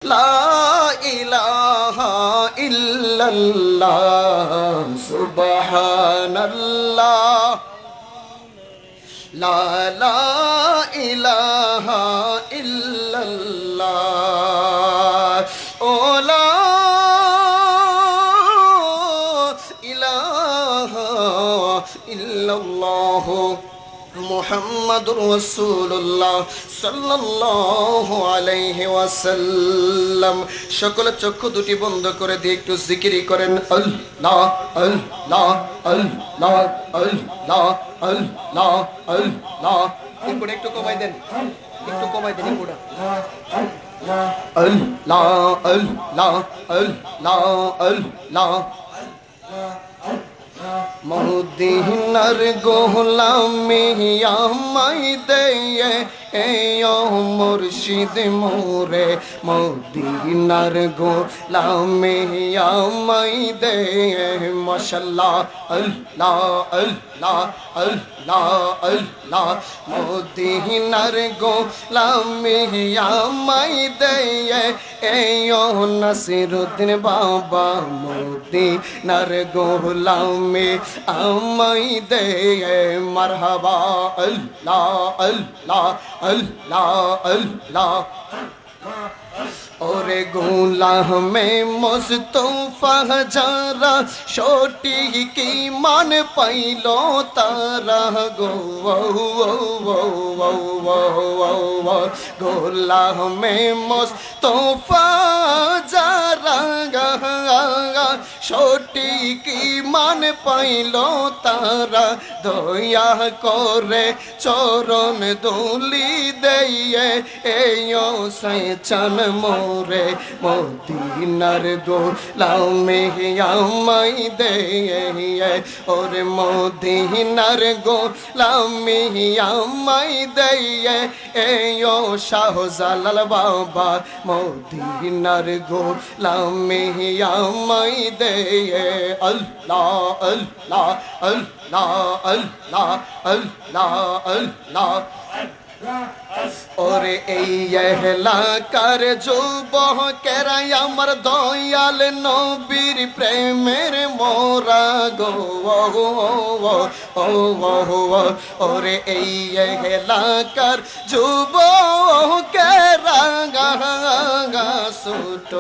লা ইলাহা ইল্লাল্লাহ সুবহানাল্লাহ লা লা ইলাহা ইল্লাল্লাহ ও লা ইলাহা ইল্লাল্লাহ মুহাম্মাদুর রাসূলুল্লাহ সাল্লাল্লাহু আলাইহি ওয়াসাল্লাম। সকলে চক্ষু দুটি বন্ধ করে দিয়ে একটু জিকিরি করেন আল্লাহ আল্লাহ আল্লাহ আল্লাহ আল্লাহ আল্লাহ। এরপরে একটু কমাই দেন, একটু কমাই দেন এরপরে আল্লাহ আল্লাহ আল্লাহ আল্লাহ। মদিনার গোলামি আমায় দে ও মুর্শিদ মোরে, মদিনার গোলামি আমায় দে। মাশাআল্লাহ আল্লাহ আল্লাহ আল্লাহ আল্লাহ। মদিনার গোলামি আমায় দে ও নাসিরুদ্দিন বাবা, মদিনার গোলামি আমায় দে। মারহাবা আল্লাহ আল্লাহ আল্লাহ আল্লাহ। ওরে গোলামে মুস্তাফা যারা ছোটি কি মান পাইল তারা গো গোলামে মুস্তাফা যারা ছোটি কি মান পাইল তারা, দয়া করে চরণ দুলি দেয়ে এও সেচন মোরে, মদিনার গোলামি আমায় দে। ওরে মদিনার গোলামি আমায় দে এও শাহজালাল বাবা, মদিনার গোলামি আমায় দে। আল্লাহ আল্লাহ আল্লাহ আল্লাহ আল্লাহ আল্লাহ। ওরে এই এলাকার যুবকেরা আমার দয়াল নবীর প্রেমের মোরা গো। ওরে এই এলাকার যুবকেরা ছোট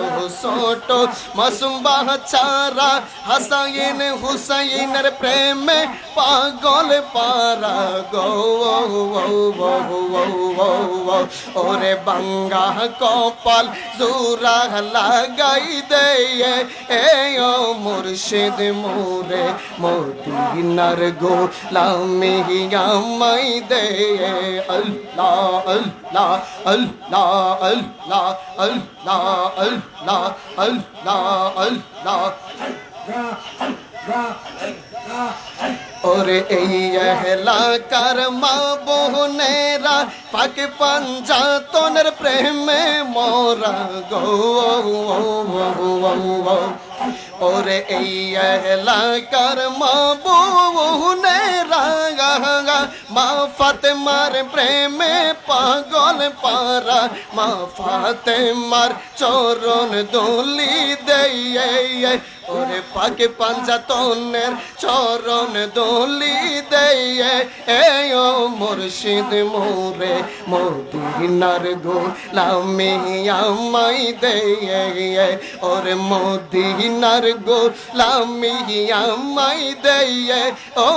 ছোট মাসুম বাচ্চারা হাসাইন হুসাইনের প্রেমে পাগল পারা গো। ওরে বাঙ্গা কপাল জোরা লাগাই দে ও মুর্শিদ মোরে, মদিনার গোলামি আমায় দে। আল্লাহ আল্লাহ আল্লাহ আল্লাহ আল্লাহ আল্লাহ আল্লাহ আল্লাহ। ওরে এই এলাকার মা বোনেরা পাক পাঞ্জাতনের প্রেমে মোরা গো। ওরে এই এলাকার মা বোনেরা মা ফাতেমার প্রেমে পাগল পারা, মা ফাতেমার চরণ দুলি দে। ওরে পাকে পাঞ্জাতনের চরণ দুলি দে ও মুর্শিদ মোরে, মদিনার গোলামি আমায় দে। ওরে মদিনার গোলামি আমায় দে ও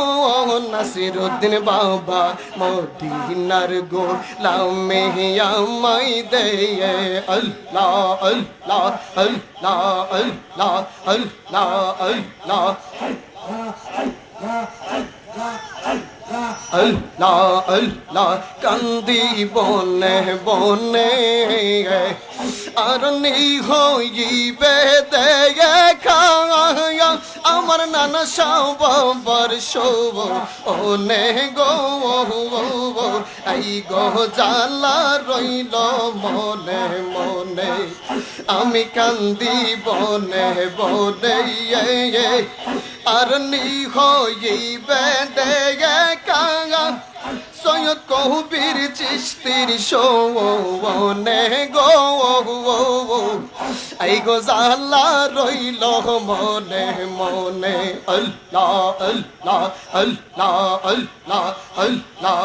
নাসিরুদ্দিন বাবা, মদিনার গোলামি আমায় দে। আল্লাহ আল্লাহ আল্লাহ আল্লাহ আল্লাহ আল্লাহ আল্লাহ আল্লাহ। কান্দি বনে বনে আর নেই হইবে দেখা আমার নানা সবার শোভ ওনে গো। এই গো জালা রইল মনে মনে, আমি কান্দি বনে বনে আর নি হইবে দেখা সৈয়দ কবির চিশতির শোনে গো এই গো জালা রইল মনে মনে আল্লাহ আল্লাহ আল্লাহ আল্লাহ আল্লাহ